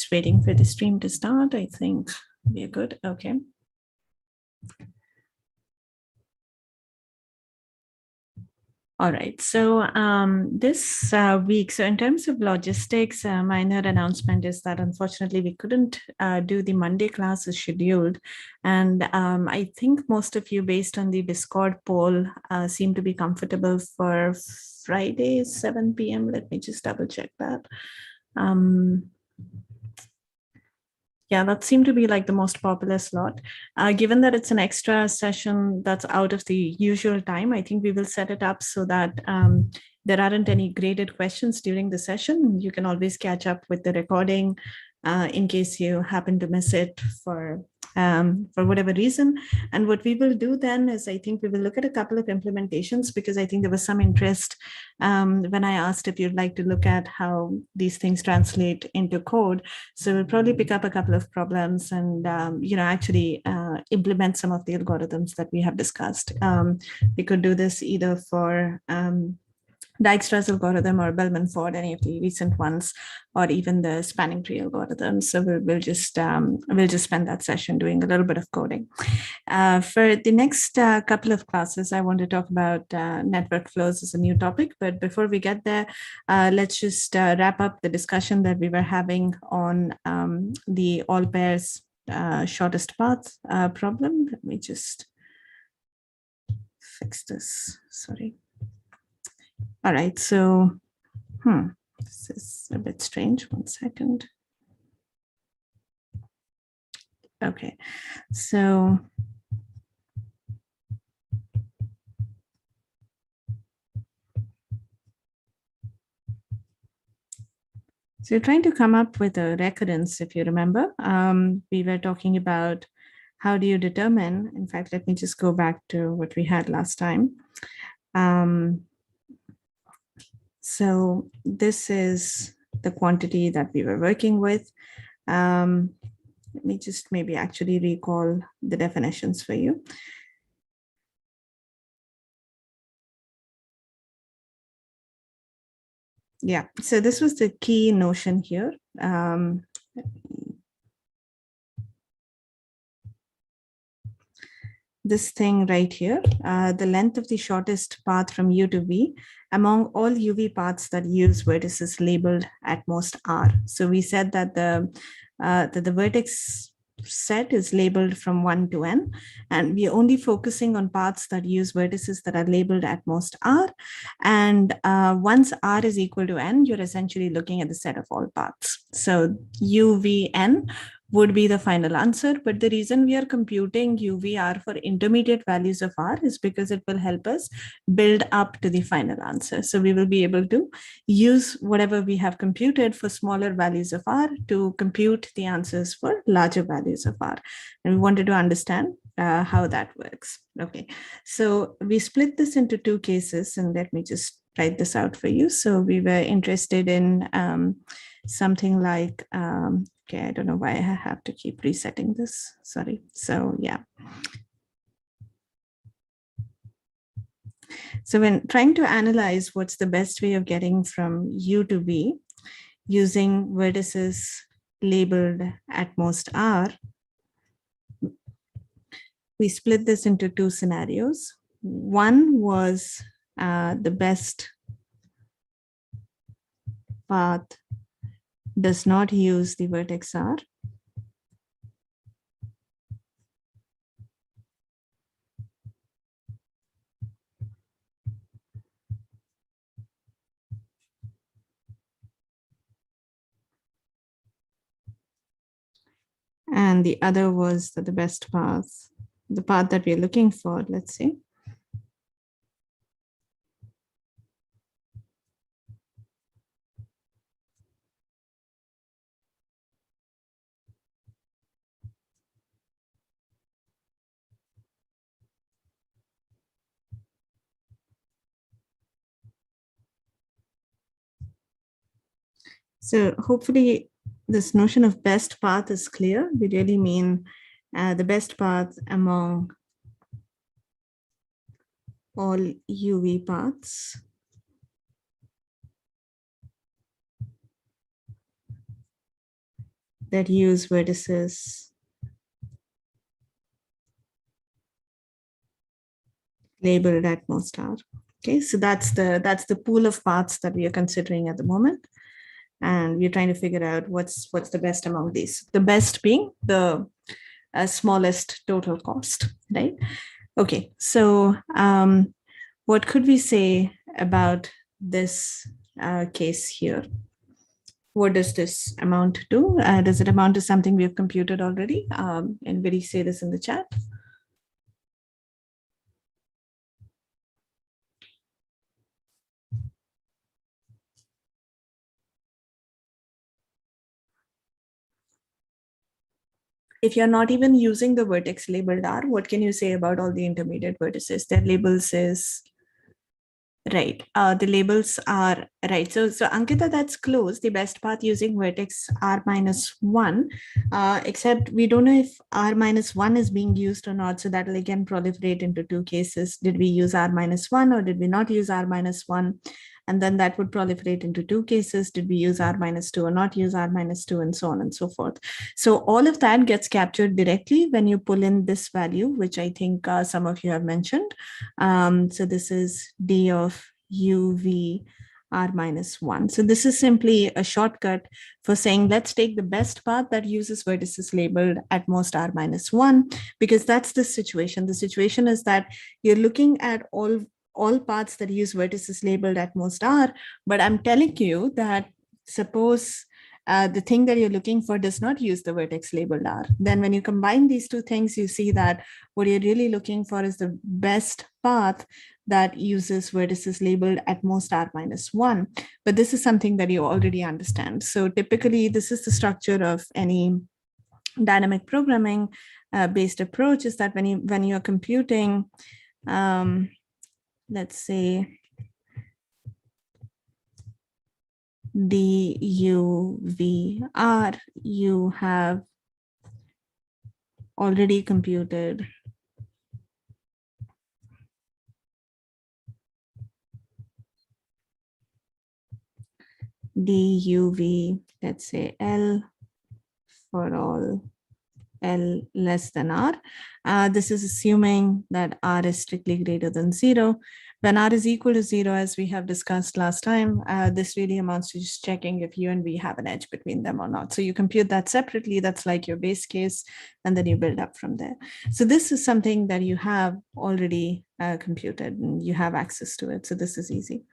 just waiting for the stream to start. I think we are good. Okay. All right. So this week, so in terms of logistics, minor announcement is that unfortunately we couldn't do the Monday class as scheduled. And I think most of you, based on the Discord poll, seem to be comfortable for Friday, 7 p.m. Let me just double check that. Yeah, that seemed to be like the most popular slot. Given that it's an extra session that's out of the usual time, I think we will set it up so that there aren't any graded questions during the session. You can always catch up with the recording in case you happen to miss it for whatever reason. And what we will do then is I think we will look at a couple of implementations, because I think there was some interest when I asked if you'd like to look at how these things translate into code. So we'll probably pick up a couple of problems and actually implement some of the algorithms that we have discussed. We could do this either for Dijkstra's algorithm or Bellman-Ford, any of the recent ones, or even the spanning tree algorithm. So we'll just spend that session doing a little bit of coding. For the next couple of classes, I want to talk about network flows as a new topic. But before we get there, let's just wrap up the discussion that we were having on the all pairs shortest path problem. Let me just fix this. Sorry. All right, so this is a bit strange. 1 second. Okay, so you're trying to come up with a recurrence, if you remember. We were talking about how do you determine, in fact, let me just go back to what we had last time. So this is the quantity that we were working with. Let me just maybe actually recall the definitions for you. Yeah, so this was the key notion here. This thing right here, the length of the shortest path from U to V among all UV paths that use vertices labeled at most R. So we said that the vertex set is labeled from 1 to n, and we are only focusing on paths that use vertices that are labeled at most R. And once R is equal to n, you're essentially looking at the set of all paths. So UVN would be the final answer. But the reason we are computing UVR for intermediate values of R is because it will help us build up to the final answer. So we will be able to use whatever we have computed for smaller values of R to compute the answers for larger values of R. And we wanted to understand how that works. Okay, so we split this into two cases, and let me just write this out for you. So we were interested in something like, okay, I don't know why I have to keep resetting this. Sorry. So yeah. So when trying to analyze what's the best way of getting from U to V using vertices labeled at most R, we split this into two scenarios. One was the best path does not use the vertex R. And the other was that the best path, the path that we're looking for, let's say, so hopefully this notion of best path is clear. We really mean the best path among all UV paths. that use vertices labeled at most R. Okay, so that's the pool of paths that we are considering at the moment, and we're trying to figure out what's the best among these. The best being the smallest total cost, right? Okay, so what could we say about this case here? What does this amount to? Does it amount to something we have computed already? Anybody say this in the chat? If you're not even using the vertex labeled R, what can you say about all the intermediate vertices? Their labels is right. The labels are right. So Ankita, that's close. The best path using vertex R minus one, except we don't know if R minus one is being used or not. So that will again proliferate into two cases. Did we use R minus one or did we not use R minus one? And then that would proliferate into two cases. Did we use R minus two or not use R minus two, and so on and so forth. So all of that gets captured directly when you pull in this value, which I think some of you have mentioned. So this is D of UV R minus one. So this is simply a shortcut for saying, let's take the best path that uses vertices labeled at most R minus one, because that's the situation. The situation is that you're looking at all paths that use vertices labeled at most R, but I'm telling you that suppose the thing that you're looking for does not use the vertex labeled R. Then when you combine these two things, you see that what you're really looking for is the best path that uses vertices labeled at most R minus one. But this is something that you already understand. So typically, this is the structure of any dynamic programming based approach, is that when you're computing, let's say, DUVR, you have already computed DUV, let's say L for all L less than R. This is assuming that R is strictly greater than 0. When R is equal to 0, as we have discussed last time, this really amounts to just checking if U and V have an edge between them or not. So you compute that separately. That's like your base case, and then you build up from there. So this is something that you have already computed, and you have access to it. So this is easy.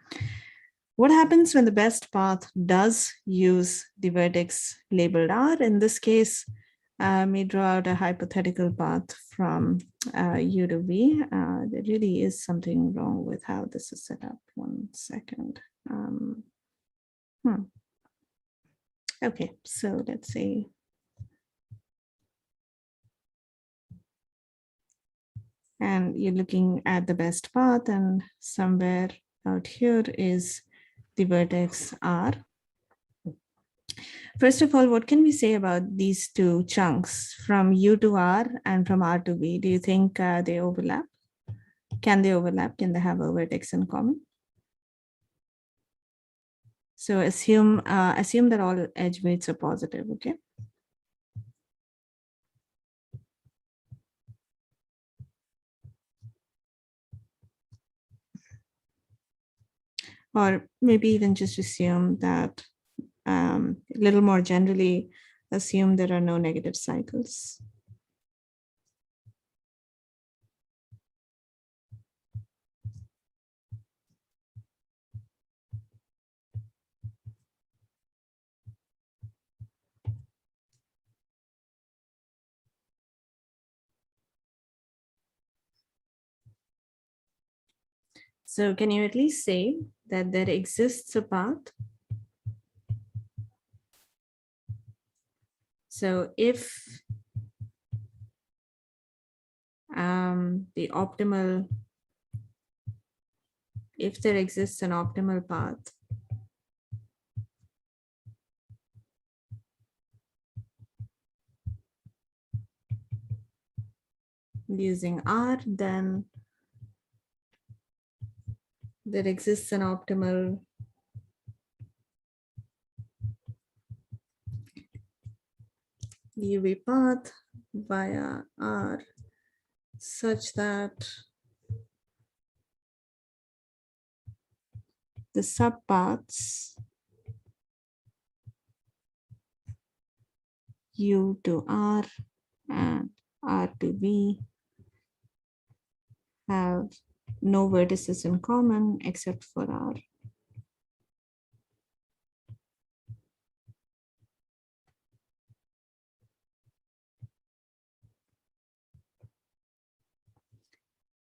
What happens when the best path does use the vertex labeled R? In this case, may draw out a hypothetical path from U to V. There really is something wrong with how this is set up. 1 second. Okay, so let's see. And you're looking at the best path, and somewhere out here is the vertex R. First of all, what can we say about these two chunks from U to R and from R to V? Do you think they overlap? Can they overlap? Can they have a vertex in common? So assume that all edge weights are positive, okay? Or maybe even just assume that, a little more generally, assume there are no negative cycles. So can you at least say that there exists a path? So if the optimal, if there exists an optimal path using R, then there exists an optimal UV path via R such that the subpaths U to R and R to V have no vertices in common except for R.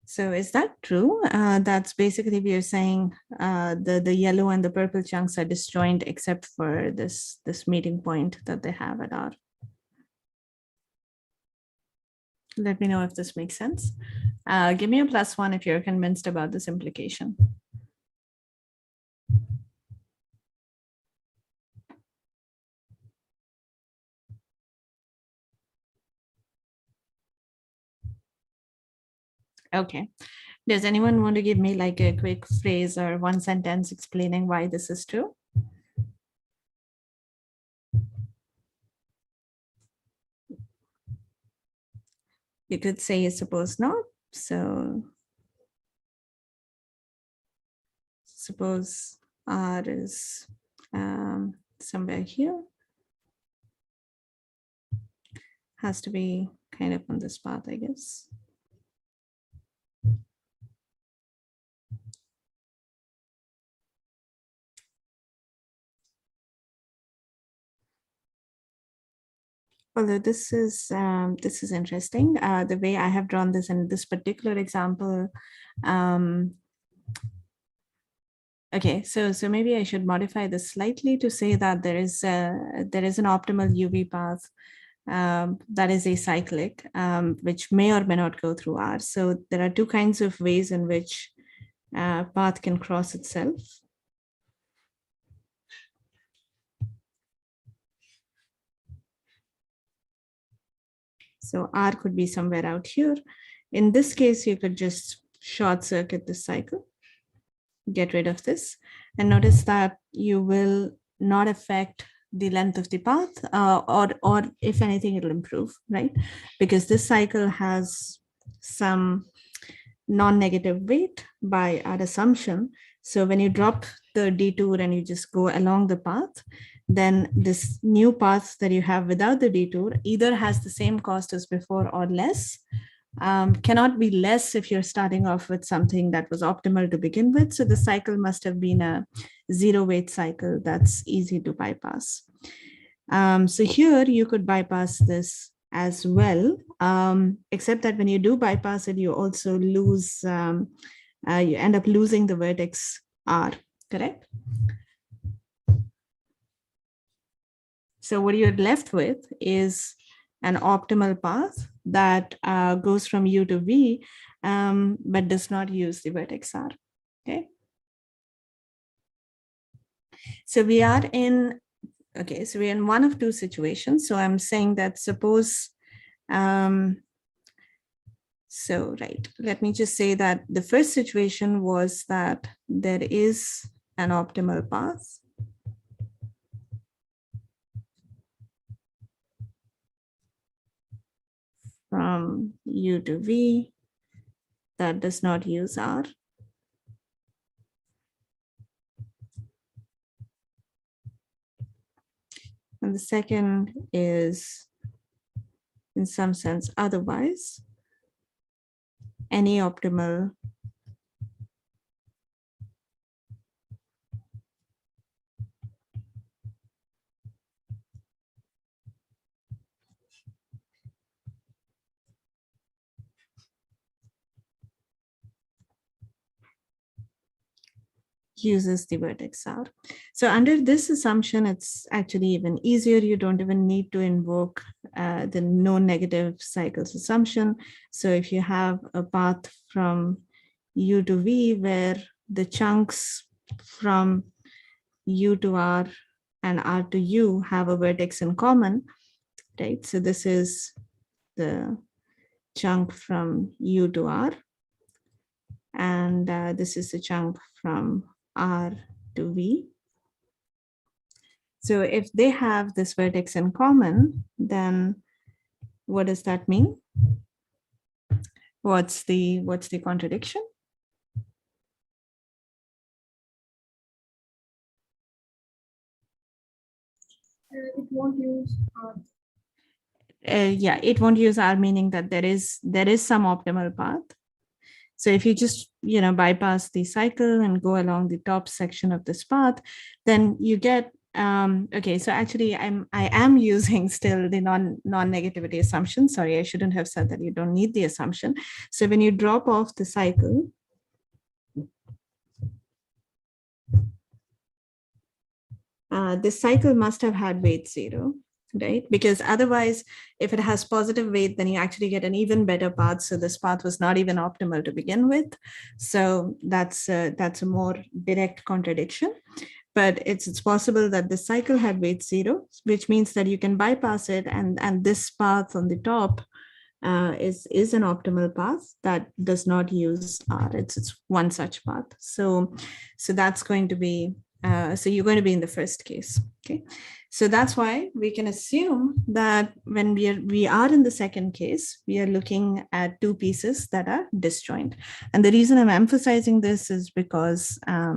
So is that true? That's basically we are saying the yellow and the purple chunks are disjoint except for this meeting point that they have at R. Let me know if this makes sense. Give me a +1 if you're convinced about this implication. Okay. Does anyone want to give me like a quick phrase or one sentence explaining why this is true? You could say suppose not. So suppose R is somewhere here. Has to be kind of on this path, I guess. Although this is interesting. The way I have drawn this in this particular example. Okay, so maybe I should modify this slightly to say that there is an optimal UV path that is acyclic, which may or may not go through R. So there are two kinds of ways in which path can cross itself. So R could be somewhere out here. In this case, you could just short circuit this cycle, get rid of this, and notice that you will not affect the length of the path, or if anything, it'll improve, right? Because this cycle has some non-negative weight by our assumption. So when you drop the detour and you just go along the path, then this new path that you have without the detour either has the same cost as before or less. Cannot be less if you're starting off with something that was optimal to begin with. So the cycle must have been a zero weight cycle that's easy to bypass. So here you could bypass this as well, except that when you do bypass it, you also lose, you end up losing the vertex R, correct? So what you're left with is an optimal path that goes from U to V, but does not use the vertex R, okay? So we are in, okay, so we're in one of two situations. So I'm saying that suppose, so right, let me just say that the first situation was that there is an optimal path. From U to V that does not use R. And the second is, in some sense, otherwise, any optimal uses the vertex R. So under this assumption, it's actually even easier. You don't even need to invoke the no negative cycles assumption. So if you have a path from U to V where the chunks from U to R and R to U have a vertex in common, right? So this is the chunk from U to R, and this is the chunk from R to V. So if they have this vertex in common, then what does that mean? What's the contradiction? It won't use Yeah, it won't use R, meaning that there is some optimal path. So if you just bypass the cycle and go along the top section of this path, then you get okay. So actually, I am using still the non-negativity assumption. Sorry, I shouldn't have said that. You don't need the assumption. So when you drop off the cycle, this cycle must have had weight 0, right? Because otherwise, if it has positive weight, then you actually get an even better path. So this path was not even optimal to begin with. So that's a more direct contradiction. But it's possible that the cycle had weight 0, which means that you can bypass it, and this path on the top is an optimal path that does not use R. It's one such path. So that's going to be so you're going to be in the first case. Okay, so that's why we can assume that when we are in the second case, we are looking at two pieces that are disjoint. And the reason I'm emphasizing this is because I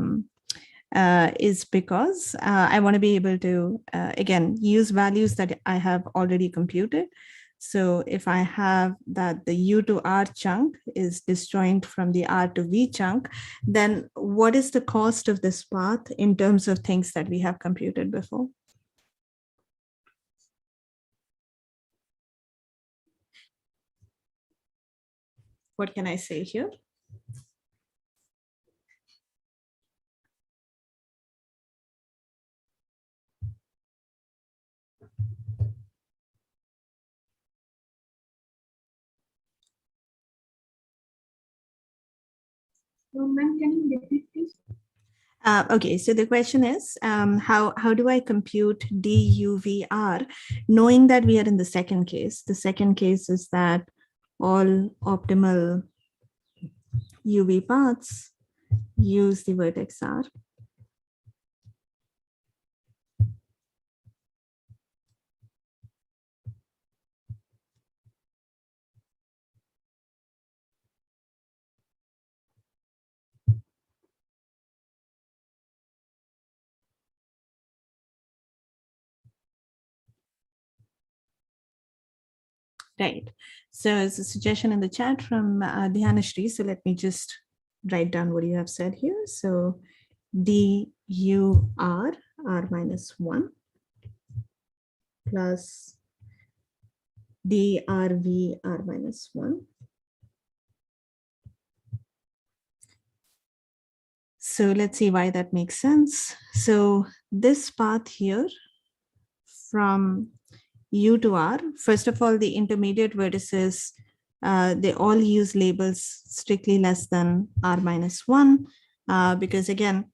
want to be able to, again, use values that I have already computed. So if I have that the U to R chunk is disjoint from the R to V chunk, then what is the cost of this path in terms of things that we have computed before? What can I say here? Ma'am, can you repeat please? Okay, so the question is, how do I compute DUVR, knowing that we are in the second case? The second case is that all optimal UV paths use the vertex R. Right. So it's a suggestion in the chat from Dhyanashri. So let me just write down what you have said here. So DUR R minus 1 plus DRV R minus 1. So let's see why that makes sense. So this path here from U to R, first of all, the intermediate vertices, they all use labels strictly less than R minus 1, because again,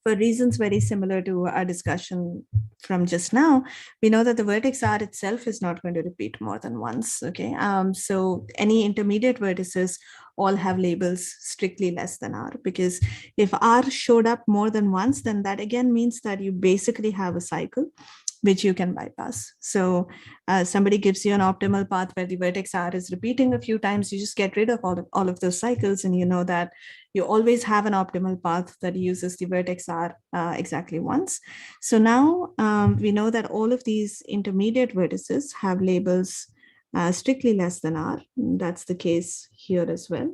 for reasons very similar to our discussion from just now, we know that the vertex R itself is not going to repeat more than once. Okay, so any intermediate vertices all have labels strictly less than R, because if R showed up more than once, then that again means that you basically have a cycle which you can bypass. So somebody gives you an optimal path where the vertex R is repeating a few times, you just get rid of all of those cycles, and you know that you always have an optimal path that uses the vertex R exactly once. So now we know that all of these intermediate vertices have labels strictly less than R. That's the case here as well.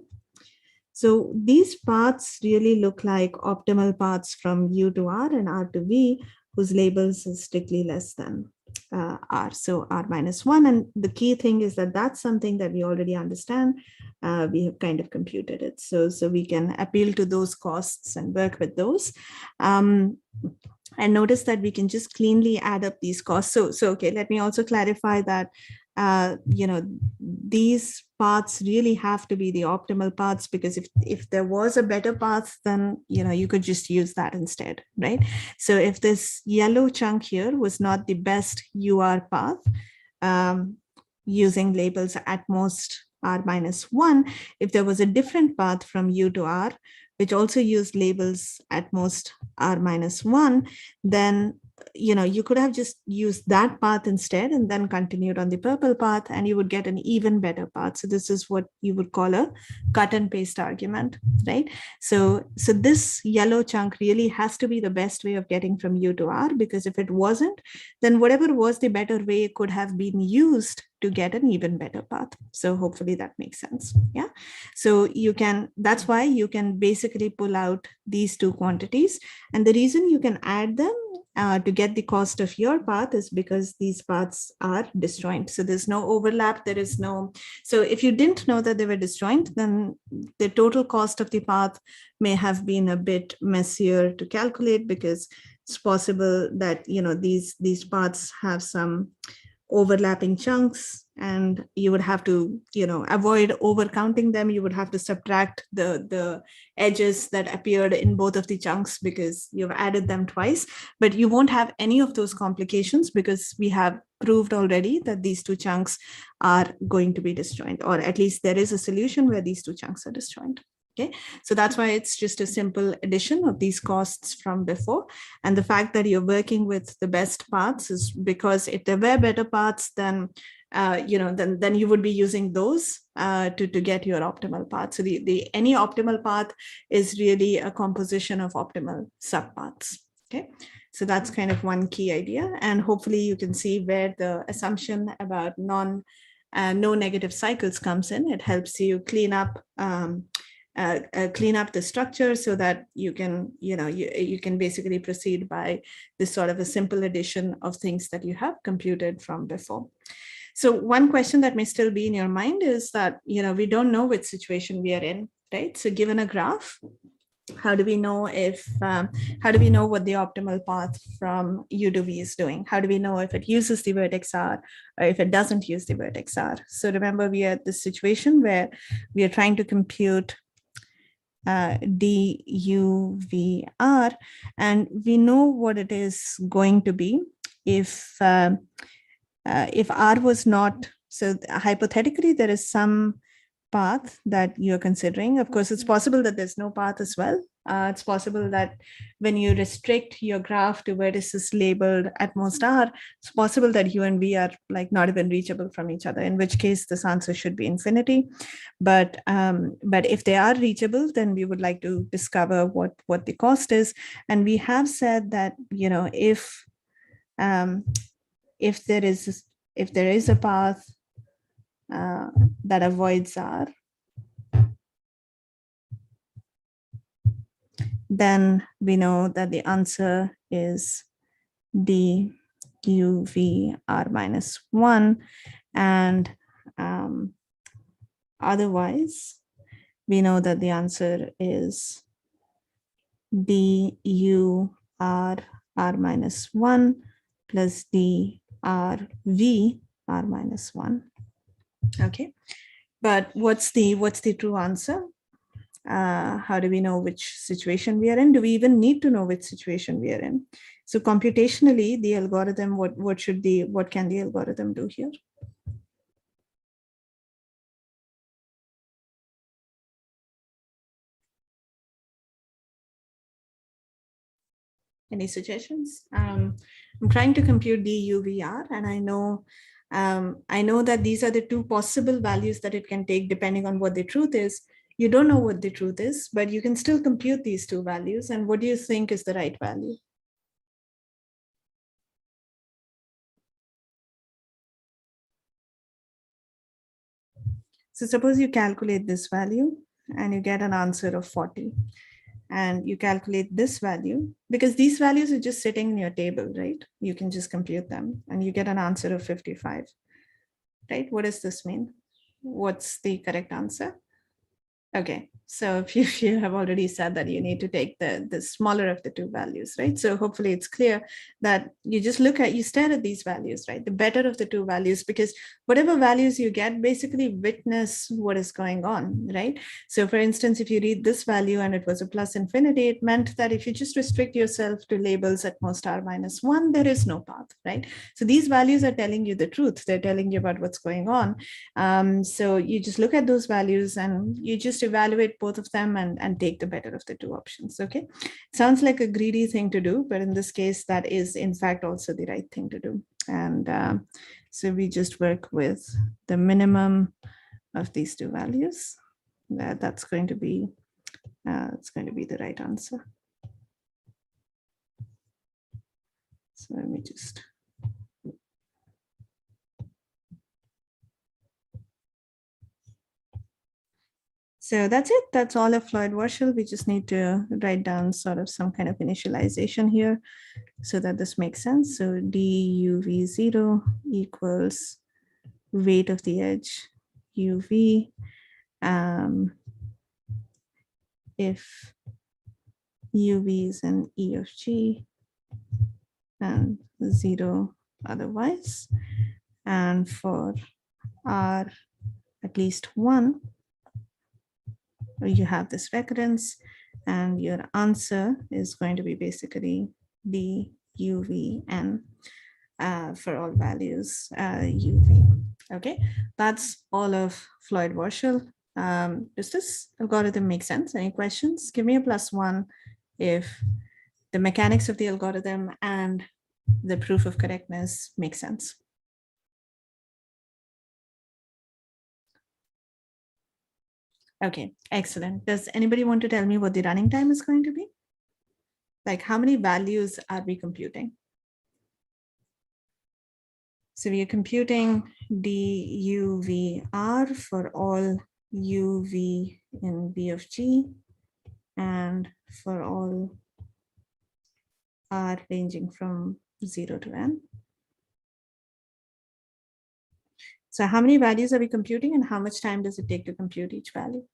So these paths really look like optimal paths from U to R and R to V, whose labels is strictly less than R, so R minus 1. And the key thing is that that's something that we already understand. We have kind of computed it. So we can appeal to those costs and work with those. And notice that we can just cleanly add up these costs. So okay, let me also clarify that these paths really have to be the optimal paths, because if there was a better path, then you could just use that instead, right? So if this yellow chunk here was not the best UR path, using labels at most R minus 1, if there was a different path from U to R, which also used labels at most R minus 1, then you could have just used that path instead and then continued on the purple path, and you would get an even better path. So this is what you would call a cut and paste argument, right? So this yellow chunk really has to be the best way of getting from U to R, because if it wasn't, then whatever was the better way could have been used to get an even better path. So hopefully that makes sense. Yeah. So that's why you can basically pull out these two quantities. And the reason you can add them to get the cost of your path is because these paths are disjoint. So there's no overlap. So if you didn't know that they were disjoint, then the total cost of the path may have been a bit messier to calculate, because it's possible that, these paths have some overlapping chunks, and you would have to, avoid overcounting them. You would have to subtract the edges that appeared in both of the chunks because you've added them twice, but you won't have any of those complications because we have proved already that these two chunks are going to be disjoint, or at least there is a solution where these two chunks are disjoint. Okay, so that's why it's just a simple addition of these costs from before. And the fact that you're working with the best paths is because if there were better paths, then then you would be using those to get your optimal path. So any optimal path is really a composition of optimal subpaths. Okay, so that's kind of one key idea, and hopefully you can see where the assumption about no negative cycles comes in. It helps you clean up the structure so that you can, you can basically proceed by this sort of a simple addition of things that you have computed from before. So one question that may still be in your mind is that, we don't know which situation we are in, right? So given a graph, how do we know what the optimal path from U to V is doing? How do we know if it uses the vertex R or if it doesn't use the vertex R? So remember, we are at this situation where we are trying to compute DUVR, and we know what it is going to be if R was not, so hypothetically there is some path that you're considering. Of course, it's possible that there's no path as well. It's possible that when you restrict your graph to vertices labeled at most R, it's possible that U and V are like not even reachable from each other, in which case this answer should be infinity. But if they are reachable, then we would like to discover what the cost is. And we have said that, if there is a path that avoids R, then we know that the answer is DUVR minus 1. And otherwise, we know that the answer is DUR R minus 1 plus DRV R minus 1. Okay, but what's the true answer? How do we know which situation we are in? Do we even need to know which situation we are in? So computationally, the algorithm, what can the algorithm do here? Any suggestions? I'm trying to compute DUVR, and I know that these are the two possible values that it can take depending on what the truth is. You don't know what the truth is, but you can still compute these two values. And what do you think is the right value? So suppose you calculate this value and you get an answer of 40. And you calculate this value, because these values are just sitting in your table, right? You can just compute them and you get an answer of 55, right? What does this mean? What's the correct answer? Okay, so if you have already said that you need to take the smaller of the two values, right? So hopefully it's clear that you just you stare at these values, right? The better of the two values, because whatever values you get basically witness what is going on, right? So for instance, if you read this value and it was a plus infinity, it meant that if you just restrict yourself to labels at most R minus 1, there is no path, right? So these values are telling you the truth. They're telling you about what's going on. So you just look at those values and you just evaluate both of them and take the better of the two options. Okay, sounds like a greedy thing to do, but in this case, that is in fact also the right thing to do. And so we just work with the minimum of these two values. That's going to be it's going to be the right answer. So let me just. So that's it. That's all of Floyd-Warshall. We just need to write down sort of some kind of initialization here so that this makes sense. So duv0 equals weight of the edge uv if uv is an E of g and 0 otherwise. And for r at least 1, you have this recurrence, and your answer is going to be basically duvn for all values uv. Okay, that's all of Floyd-Warshall. Does this algorithm make sense? Any questions? Give me a +1 if the mechanics of the algorithm and the proof of correctness make sense. Okay, excellent. Does anybody want to tell me what the running time is going to be? Like how many values are we computing? So we are computing duvr for all uv in B of g and for all r ranging from 0 to n. So how many values are we computing and how much time does it take to compute each value?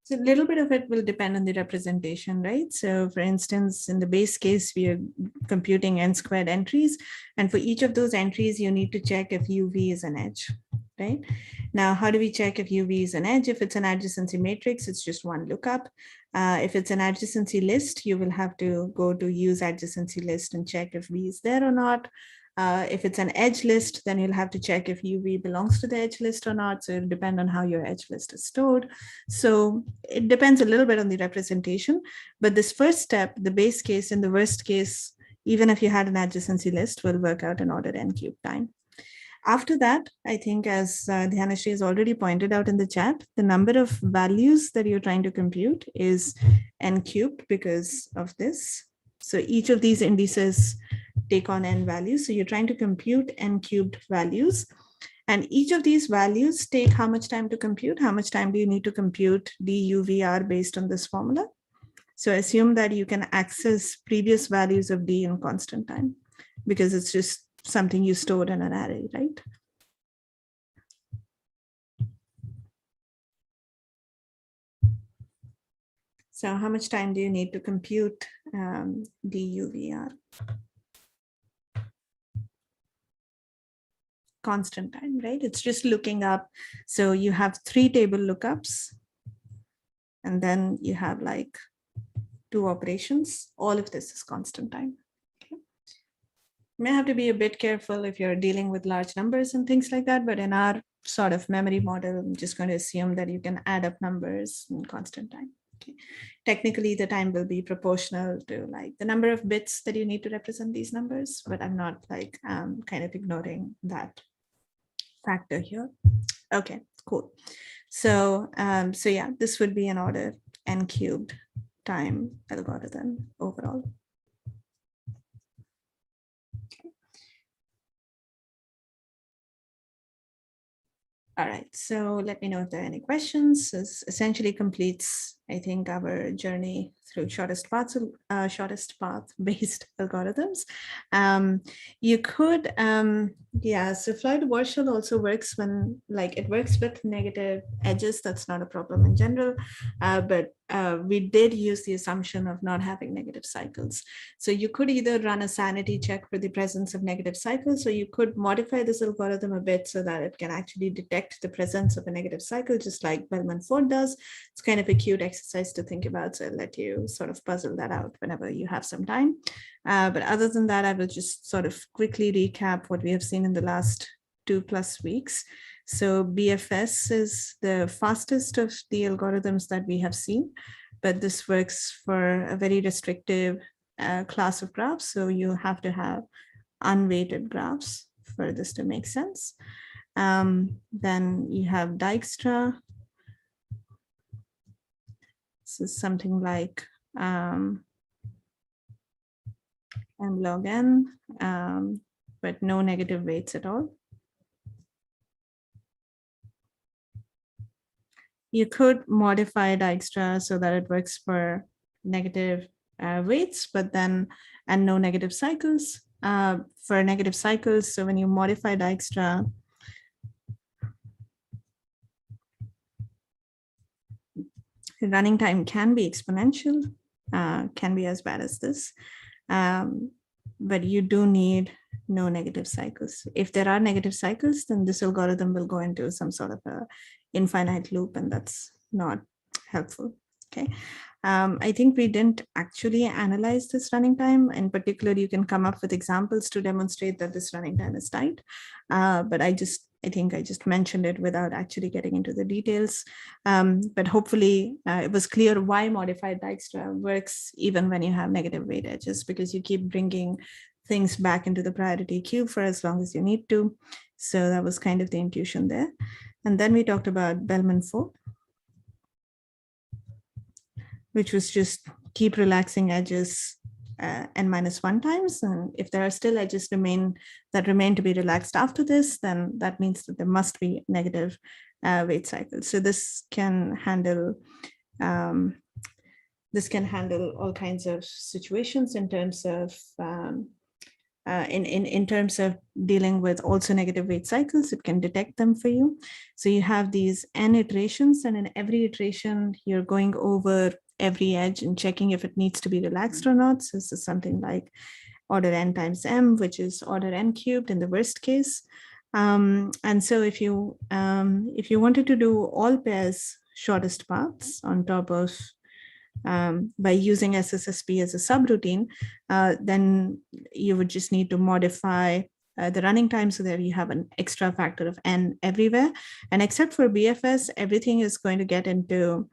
So a little bit of it will depend on the representation, right? So for instance, in the base case, we are computing n squared entries. And for each of those entries, you need to check if UV is an edge, right? Now, how do we check if UV is an edge? If it's an adjacency matrix, it's just one lookup. If it's an adjacency list, you will have to go to use adjacency list and check if V is there or not. If it's an edge list, then you'll have to check if UV belongs to the edge list or not. So it'll depend on how your edge list is stored. So it depends a little bit on the representation. But this first step, the base case, in the worst case, even if you had an adjacency list, will work out in order n cube time. After that, I think as Dhyanashri has already pointed out in the chat, the number of values that you're trying to compute is n cubed because of this. So each of these indices take on n values. So you're trying to compute n cubed values. And each of these values take how much time to compute? How much time do you need to compute duvr based on this formula? So assume that you can access previous values of d in constant time because it's just something you stored in an array, right? So how much time do you need to compute duvr? Constant time, right? It's just looking up. So you have 3 table lookups, and then you have like 2 operations. All of this is constant time. Okay. You may have to be a bit careful if you're dealing with large numbers and things like that, but in our sort of memory model, I'm just going to assume that you can add up numbers in constant time. Okay. Technically, the time will be proportional to like the number of bits that you need to represent these numbers, but I'm not like kind of ignoring that factor here. Okay, cool. So, so yeah, this would be an order n cubed time algorithm overall. All right, so let me know if there are any questions. This essentially completes, I think, our journey through shortest path based algorithms. You could, yeah, so Floyd-Warshall also works when, like, it works with negative edges. That's not a problem in general, but we did use the assumption of not having negative cycles. So you could either run a sanity check for the presence of negative cycles, or you could modify this algorithm a bit so that it can actually detect the presence of a negative cycle, just like Bellman-Ford does. It's kind of a cute exercise to think about, so I'll let you sort of puzzle that out whenever you have some time. But other than that, I will just sort of quickly recap what we have seen in the last 2+ weeks. So BFS is the fastest of the algorithms that we have seen, but this works for a very restrictive class of graphs. So you have to have unweighted graphs for this to make sense. Then you have Dijkstra. This is something like M log n, but no negative weights at all. You could modify Dijkstra so that it works for negative weights, but then, and no negative cycles. For negative cycles, so when you modify Dijkstra, running time can be exponential, can be as bad as this, but you do need no negative cycles. If there are negative cycles, then this algorithm will go into some sort of a infinite loop, and that's not helpful. Okay. I think we didn't actually analyze this running time. In particular, you can come up with examples to demonstrate that this running time is tight. But I think I just mentioned it without actually getting into the details. But hopefully it was clear why modified Dijkstra works even when you have negative weight edges, because you keep bringing things back into the priority queue for as long as you need to. So that was kind of the intuition there. And then we talked about Bellman-Ford, which was just keep relaxing edges n-1 times. And if there are still edges that remain to be relaxed after this, then that means that there must be negative weight cycles. So this can handle all kinds of situations in terms of in terms of dealing with also negative weight cycles. It can detect them for you. So you have these n iterations, and in every iteration, you're going over every edge and checking if it needs to be relaxed or not. So this is something like order n times m, which is order n cubed in the worst case. And so if you wanted to do all pairs shortest paths on top of by using SSSP as a subroutine, then you would just need to modify the running time so that you have an extra factor of n everywhere. And except for BFS, everything is going to get into,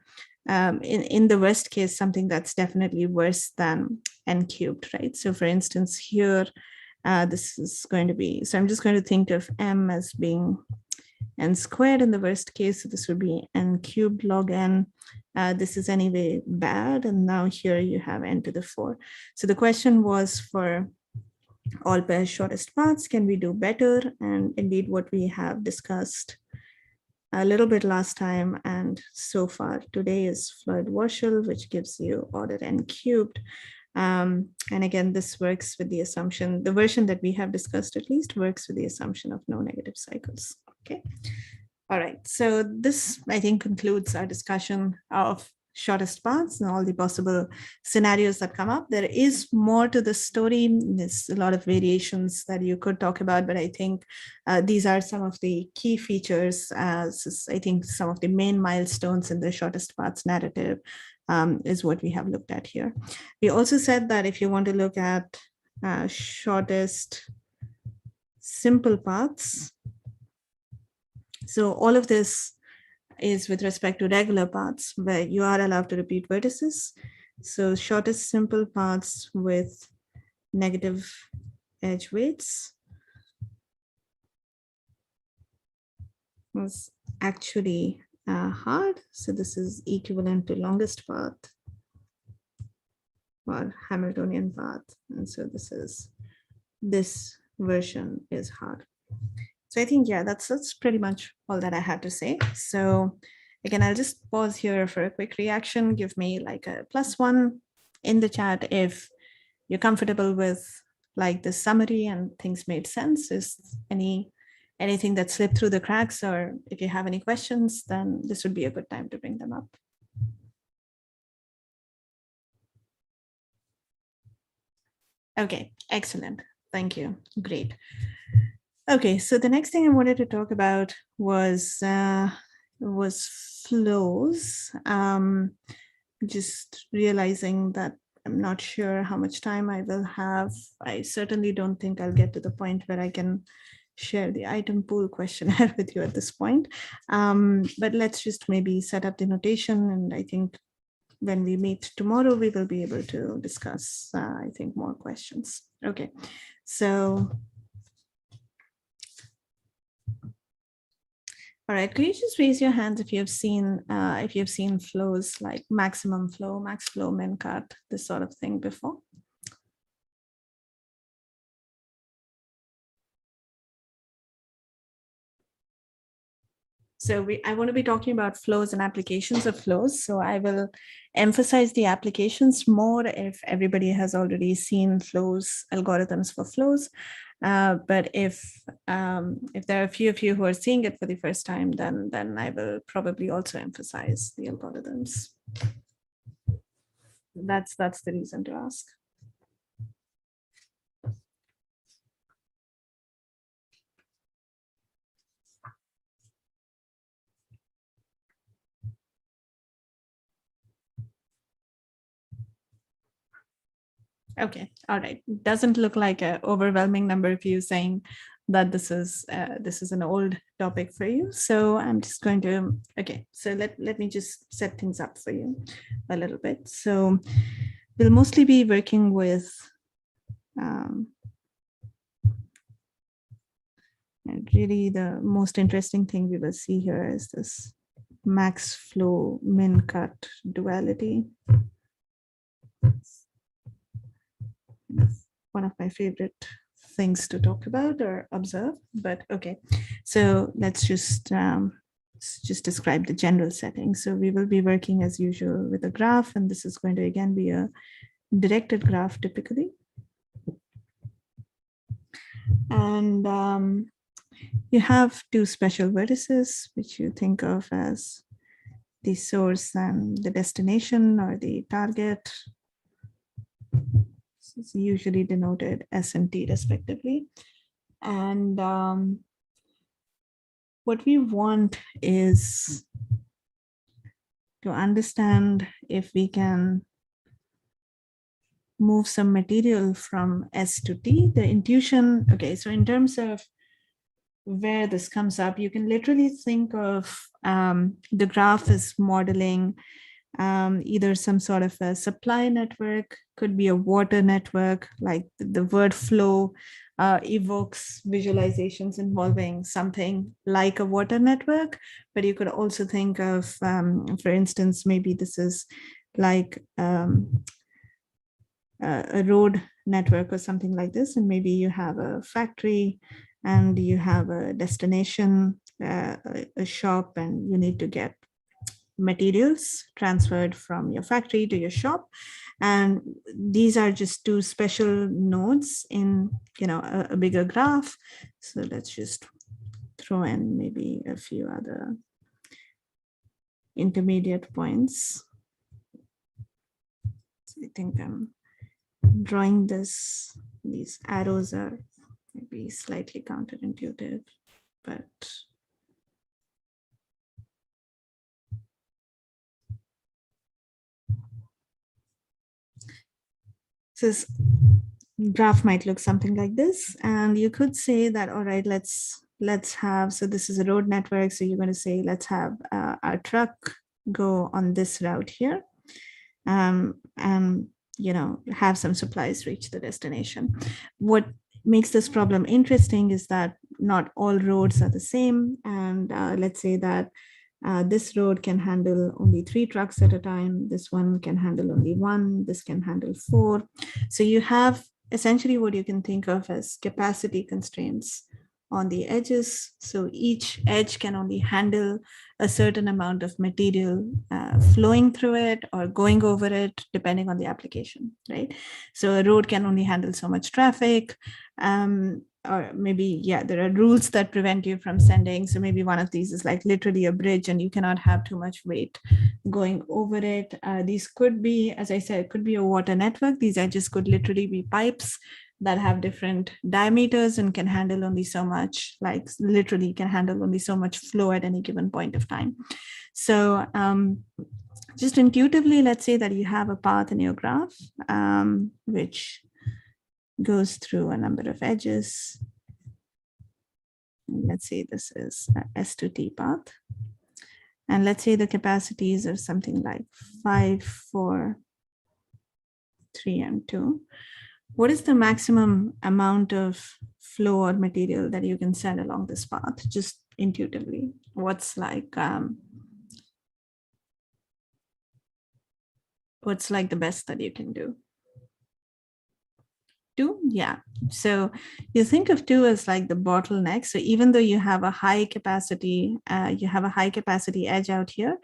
in the worst case, something that's definitely worse than n cubed, right? So for instance, here, this is going to be, so I'm just going to think of m as being n squared in the worst case. So this would be n cubed log n. This is anyway bad. And now here you have n to the 4. So the question was for all pairs shortest paths, can we do better? And indeed what we have discussed a little bit last time and so far today is Floyd-Warshall, which gives you order n cubed. And again, this works with the assumption, the version that we have discussed at least works with the assumption of no negative cycles. Okay. All right. So this, I think, concludes our discussion of shortest paths and all the possible scenarios that come up. There is more to the story. There's a lot of variations that you could talk about, but I think these are some of the key features. I think some of the main milestones in the shortest paths narrative is what we have looked at here. We also said that if you want to look at shortest simple paths, so all of this is with respect to regular paths where you are allowed to repeat vertices. So shortest simple paths with negative edge weights was actually hard. So this is equivalent to longest path or Hamiltonian path. And so this version is hard. So I think, yeah, that's pretty much all that I had to say. So again, I'll just pause here for a quick reaction. Give me like a +1 in the chat if you're comfortable with like the summary and things made sense. Is anything that slipped through the cracks, or if you have any questions, then this would be a good time to bring them up. Okay, excellent. Thank you. Great. Okay, so the next thing I wanted to talk about was flows. Just realizing that I'm not sure how much time I will have. I certainly don't think I'll get to the point where I can share the item pool questionnaire with you at this point. But let's just maybe set up the notation, and I think when we meet tomorrow, we will be able to discuss, I think, more questions. Okay, so all right, could you just raise your hands if you've seen flows like maximum flow, max flow, min cut, this sort of thing before? So I want to be talking about flows and applications of flows. So I will emphasize the applications more if everybody has already seen flows, algorithms for flows. But if there are a few of you who are seeing it for the first time, then I will probably also emphasize the algorithms. That's the reason to ask. Okay, all right. Doesn't look like an overwhelming number of you saying that this is an old topic for you. So I'm just going to, okay, so let me just set things up for you a little bit. So we'll mostly be working with and really the most interesting thing we will see here is this max flow min cut duality. One of my favorite things to talk about or observe, but okay. So let's just describe the general setting. So we will be working as usual with a graph, and this is going to again be a directed graph typically. And you have two special vertices, which you think of as the source and the destination or the target. It's usually denoted S and T respectively. And what we want is to understand if we can move some material from S to T. The intuition, okay, so in terms of where this comes up, you can literally think of the graph as modeling either some sort of a supply network, could be a water network, like the word flow evokes visualizations involving something like a water network, but you could also think of, for instance, maybe this is like a road network or something like this, and maybe you have a factory and you have a destination, a shop, and you need to get materials transferred from your factory to your shop. And these are just two special nodes in a bigger graph. So let's just throw in maybe a few other intermediate points. So I think I'm drawing this. These arrows are maybe slightly counterintuitive, but this graph might look something like this. And you could say that, all right, let's have, so this is a road network. So you're going to say, let's have our truck go on this route here. And have some supplies reach the destination. What makes this problem interesting is that not all roads are the same. And let's say that this road can handle only 3 trucks at a time. This one can handle only 1. This can handle 4. So you have essentially what you can think of as capacity constraints on the edges. So each edge can only handle a certain amount of material flowing through it or going over it, depending on the application, right? So a road can only handle so much traffic. or maybe, yeah, there are rules that prevent you from sending. So maybe one of these is like literally a bridge and you cannot have too much weight going over it. These could be, as I said, it could be a water network. These edges could literally be pipes that have different diameters and can handle only so much, like literally can handle only so much flow at any given point of time. So just intuitively, let's say that you have a path in your graph, which goes through a number of edges. Let's say this is a S to T path. And let's say the capacities are something like 5, 4, 3, and 2. What is the maximum amount of flow or material that you can send along this path, just intuitively? What's like the best that you can do? 2, yeah. So you think of 2 as like the bottleneck. So even though you have a high capacity, edge out here,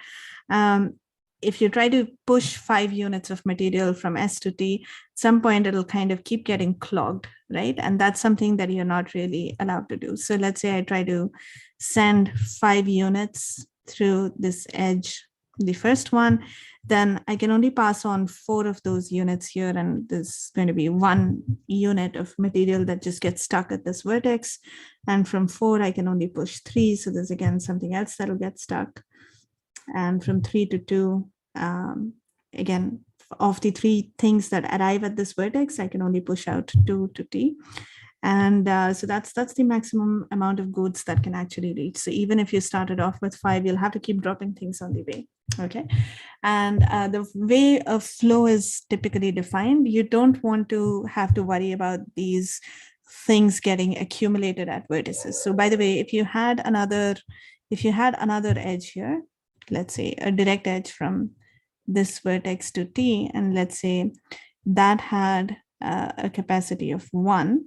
if you try to push 5 units of material from S to T, at some point it'll kind of keep getting clogged, right? And that's something that you're not really allowed to do. So let's say I try to send 5 units through this edge, the first one, then I can only pass on 4 of those units here, and there's going to be 1 unit of material that just gets stuck at this vertex. And from 4, I can only push 3. So there's again something else that'll get stuck. And from 3 to 2, again, of the 3 things that arrive at this vertex, I can only push out 2 to T. And so that's the maximum amount of goods that can actually reach. So even if you started off with 5, you'll have to keep dropping things on the way. Okay. And the way a flow is typically defined, you don't want to have to worry about these things getting accumulated at vertices. So by the way, if you had another edge here, let's say a direct edge from this vertex to T, and let's say that had a capacity of 1,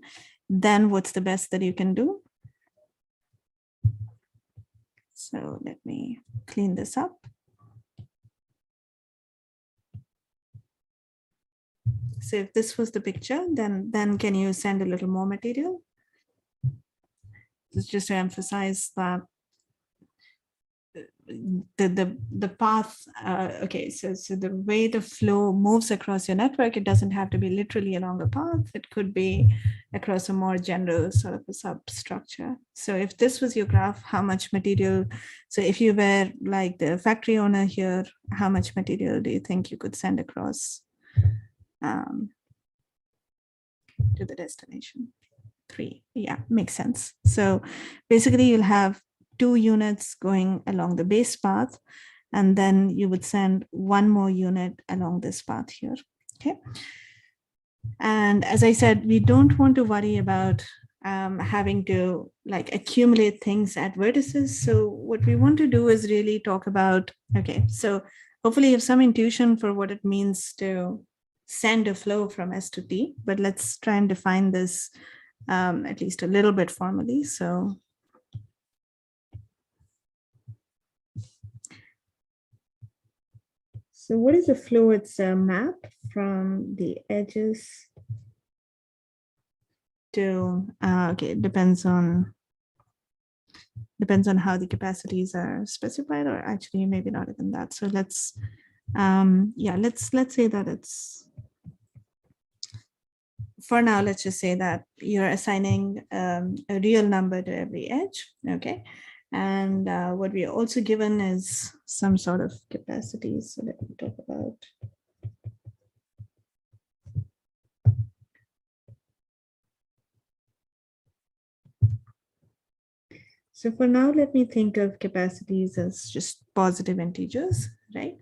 then what's the best that you can do? So let me clean this up. So if this was the picture, then can you send a little more material? This is just to emphasize that the path, okay, so the way the flow moves across your network, it doesn't have to be literally along a path. It could be across a more general sort of a substructure. So if this was your graph, how much material, so if you were like the factory owner here, how much material do you think you could send across to the destination? 3, yeah, makes sense. So basically you'll have 2 units going along the base path, and then you would send 1 more unit along this path here, okay? And as I said, we don't want to worry about having to like accumulate things at vertices. So what we want to do is really talk about, okay, so hopefully you have some intuition for what it means to send a flow from S to T, but let's try and define this at least a little bit formally. So what is a flow? It's a map from the edges to, okay, it depends on how the capacities are specified, or actually maybe not even that. So let's, yeah, let's say that it's, for now, let's just say that you're assigning a real number to every edge, okay? And what we are also given is some sort of capacity. So let me talk about. So for now, let me think of capacities as just positive integers, right?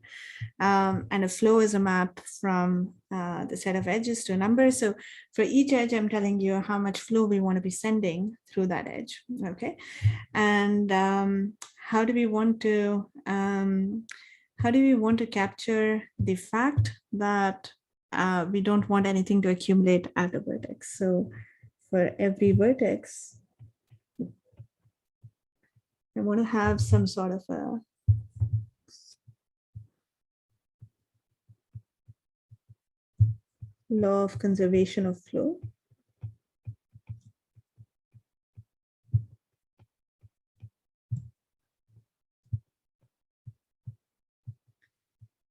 And a flow is a map from the set of edges to a number. So for each edge, I'm telling you how much flow we want to be sending through that edge, okay? And how do we want to capture the fact that we don't want anything to accumulate at a vertex? So for every vertex, I want to have some sort of a law of conservation of flow.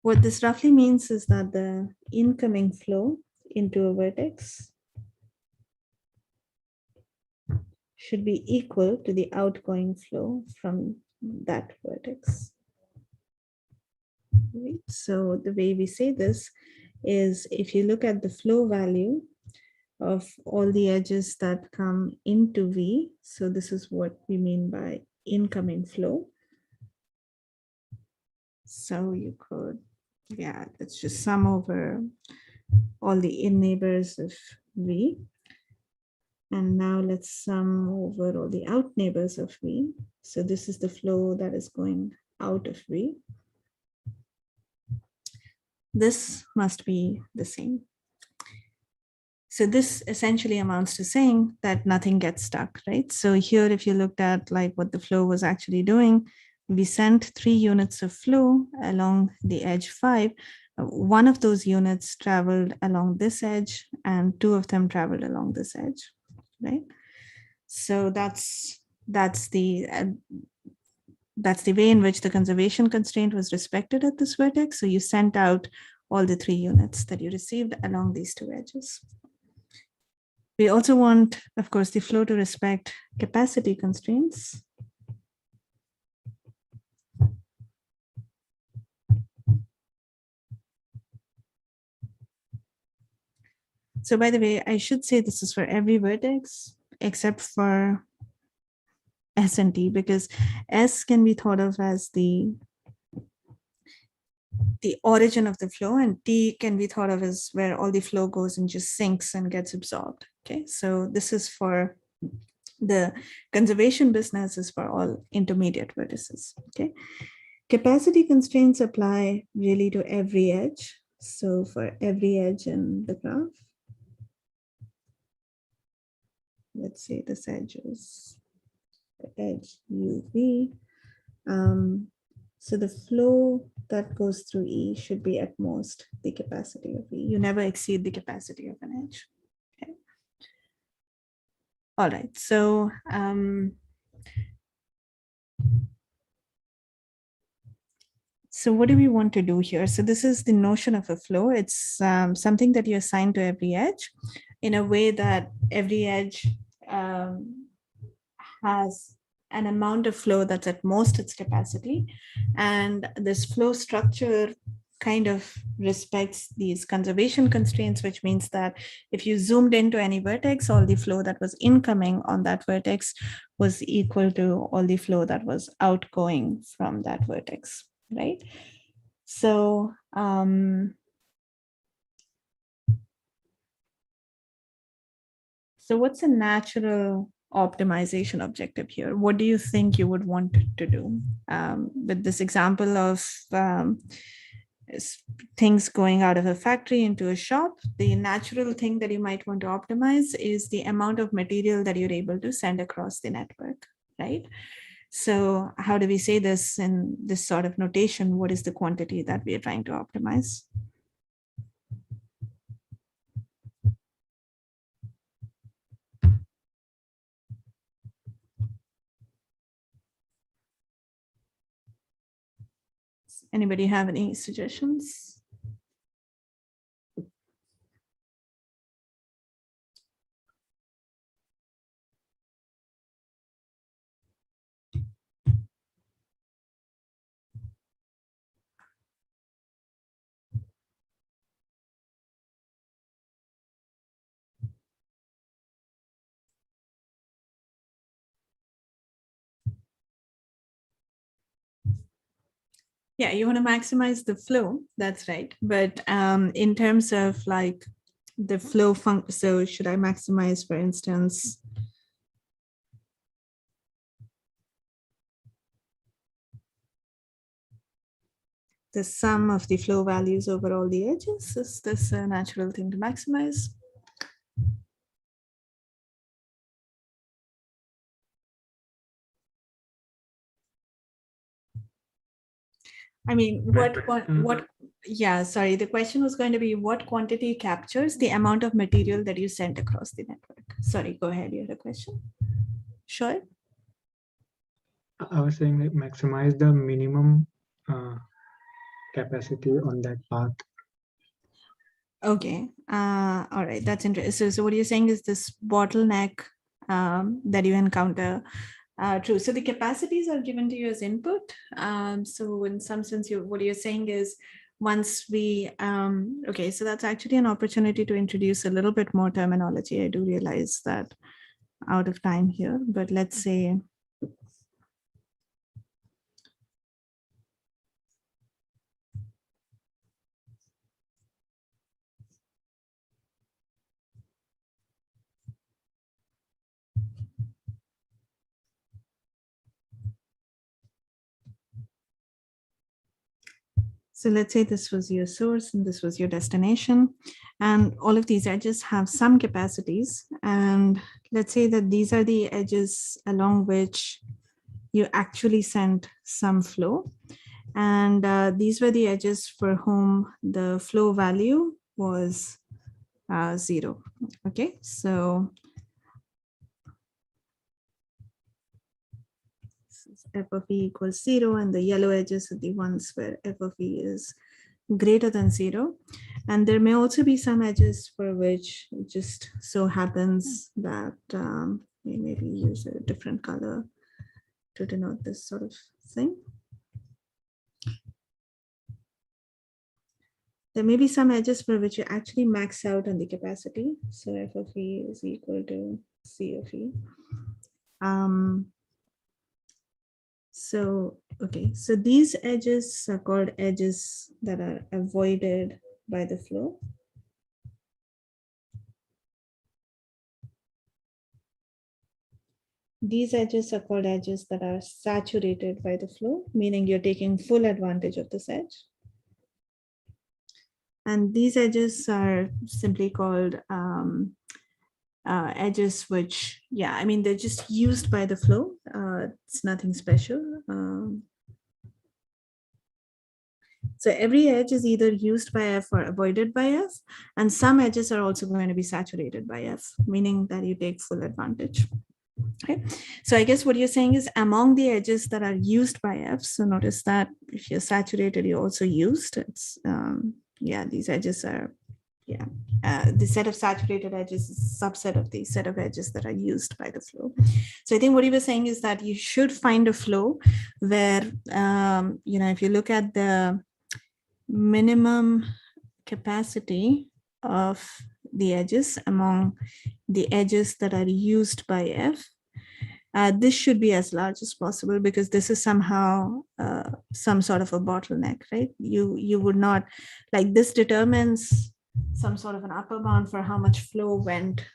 What this roughly means is that the incoming flow into a vertex should be equal to the outgoing flow from that vertex. Right? So the way we say this is if you look at the flow value of all the edges that come into V, so this is what we mean by incoming flow. So you could, yeah, let's just sum over all the in neighbors of V. And now let's sum over all the out neighbors of V. So this is the flow that is going out of V. This must be the same. So this essentially amounts to saying that nothing gets stuck, right? So here, if you looked at like what the flow was actually doing, we sent 3 units of flow along the edge 5. One of those units traveled along this edge and 2 of them traveled along this edge, right? So that's the way in which the conservation constraint was respected at this vertex. So you sent out all the 3 units that you received along these 2 edges. We also want, of course, the flow to respect capacity constraints. So by the way, I should say this is for every vertex except for S and T, because S can be thought of as the origin of the flow, and T can be thought of as where all the flow goes and just sinks and gets absorbed. Okay, so this is for the conservation business, is for all intermediate vertices. Okay, capacity constraints apply really to every edge. So for every edge in the graph, let's say this edge is the edge UV. So the flow that goes through E should be at most the capacity of E. You never exceed the capacity of an edge. Okay. All right. So so what do we want to do here? So this is the notion of a flow. It's something that you assign to every edge in a way that every edge has an amount of flow that's at most its capacity. And this flow structure kind of respects these conservation constraints, which means that if you zoomed into any vertex, all the flow that was incoming on that vertex was equal to all the flow that was outgoing from that vertex, right? So so what's a natural optimization objective here? What do you think you would want to do? With this example of things going out of a factory into a shop, the natural thing that you might want to optimize is the amount of material that you're able to send across the network, right? So how do we say this in this sort of notation? What is the quantity that we are trying to optimize? Anybody have any suggestions? Yeah, you want to maximize the flow. That's right. But in terms of like the flow function, so should I maximize, for instance, the sum of the flow values over all the edges? Is this a natural thing to maximize? I mean, yeah, sorry. The question was going to be what quantity captures the amount of material that you sent across the network? Sorry, go ahead. You had a question? Sure. I was saying like maximize the minimum capacity on that path. Okay. All right. That's interesting. So what you're saying is this bottleneck that you encounter. True. So the capacities are given to you as input. So in some sense, what you're saying is once we, okay, so that's actually an opportunity to introduce a little bit more terminology. I do realize that out of time here, but let's say, so let's say this was your source and this was your destination, and all of these edges have some capacities. And let's say that these are the edges along which you actually sent some flow. And these were the edges for whom the flow value was 0. Okay, so f of e equals 0, and the yellow edges are the ones where f of e is greater than 0. And there may also be some edges for which it just so happens that we maybe use a different color to denote this sort of thing. There may be some edges for which you actually max out on the capacity. So f of e is equal to c of e. So, okay, so these edges are called edges that are avoided by the flow. These edges are called edges that are saturated by the flow, meaning you're taking full advantage of this edge. And these edges are simply called edges which, yeah, I mean, they're just used by the flow. It's nothing special. So every edge is either used by F or avoided by F, and some edges are also going to be saturated by F, meaning that you take full advantage. Okay, so I guess what you're saying is among the edges that are used by F, so notice that if you're saturated, you're also used. It's, yeah, these edges are, yeah, the set of saturated edges is a subset of the set of edges that are used by the flow. So I think what you were saying is that you should find a flow where, you know, if you look at the minimum capacity of the edges among the edges that are used by F, this should be as large as possible, because this is somehow some sort of a bottleneck, right? You would not, like, this determines some sort of an upper bound for how much flow went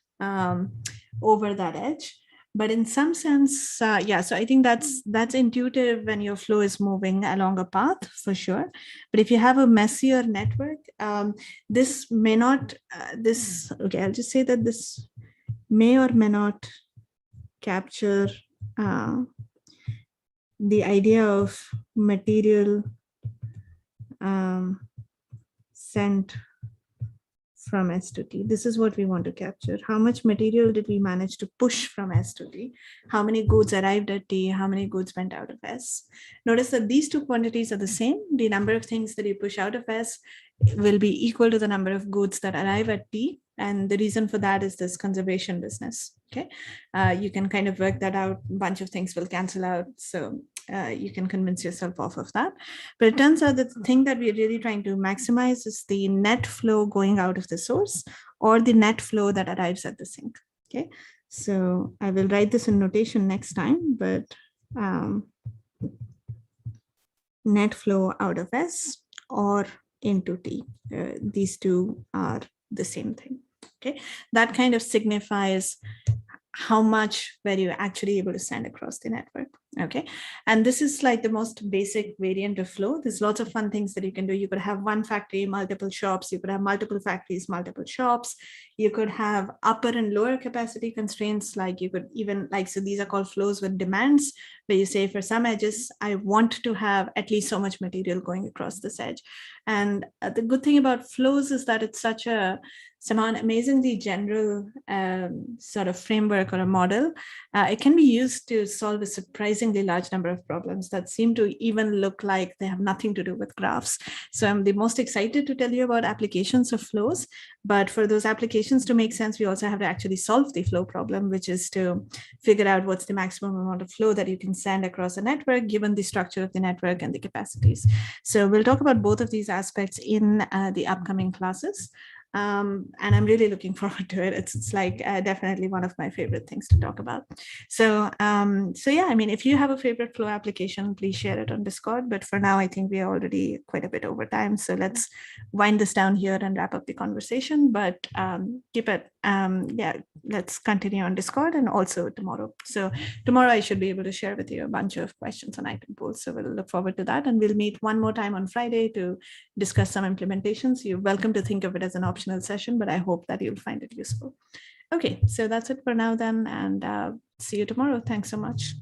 over that edge. But in some sense, yeah, so I think that's intuitive when your flow is moving along a path, for sure. But if you have a messier network, this may not, okay, I'll just say that this may or may not capture the idea of material sent from S to T. This is what we want to capture. How much material did we manage to push from S to T? How many goods arrived at T? How many goods went out of S? Notice that these two quantities are the same. The number of things that you push out of S will be equal to the number of goods that arrive at T. And the reason for that is this conservation business. Okay, you can kind of work that out. A bunch of things will cancel out. So you can convince yourself off of that. But it turns out that the thing that we're really trying to maximize is the net flow going out of the source, or the net flow that arrives at the sink. Okay, so I will write this in notation next time, but net flow out of S or into T. These two are the same thing. Okay, that kind of signifies how much were you actually able to send across the network. Okay, and this is like the most basic variant of flow. There's lots of fun things that you can do. You could have one factory, multiple shops. You could have multiple factories, multiple shops. You could have upper and lower capacity constraints. Like you could even, like, so these are called flows with demands, where you say for some edges, I want to have at least so much material going across this edge. And the good thing about flows is that it's such a somehow an amazingly general sort of framework or a model. It can be used to solve a surprising surprisingly large number of problems that seem to even look like they have nothing to do with graphs. So I'm the most excited to tell you about applications of flows. But for those applications to make sense, we also have to actually solve the flow problem, which is to figure out what's the maximum amount of flow that you can send across a network, given the structure of the network and the capacities. So we'll talk about both of these aspects in the upcoming classes. And I'm really looking forward to it. It's like definitely one of my favorite things to talk about. So yeah, I mean, if you have a favorite flow application, please share it on Discord. But for now, I think we are already quite a bit over time. So let's wind this down here and wrap up the conversation. But keep it, yeah, let's continue on Discord and also tomorrow. So tomorrow I should be able to share with you a bunch of questions on item pools. So we'll look forward to that. And we'll meet one more time on Friday to discuss some implementations. You're welcome to think of it as an optional session, but I hope that you'll find it useful. Okay, so that's it for now then, and see you tomorrow. Thanks so much.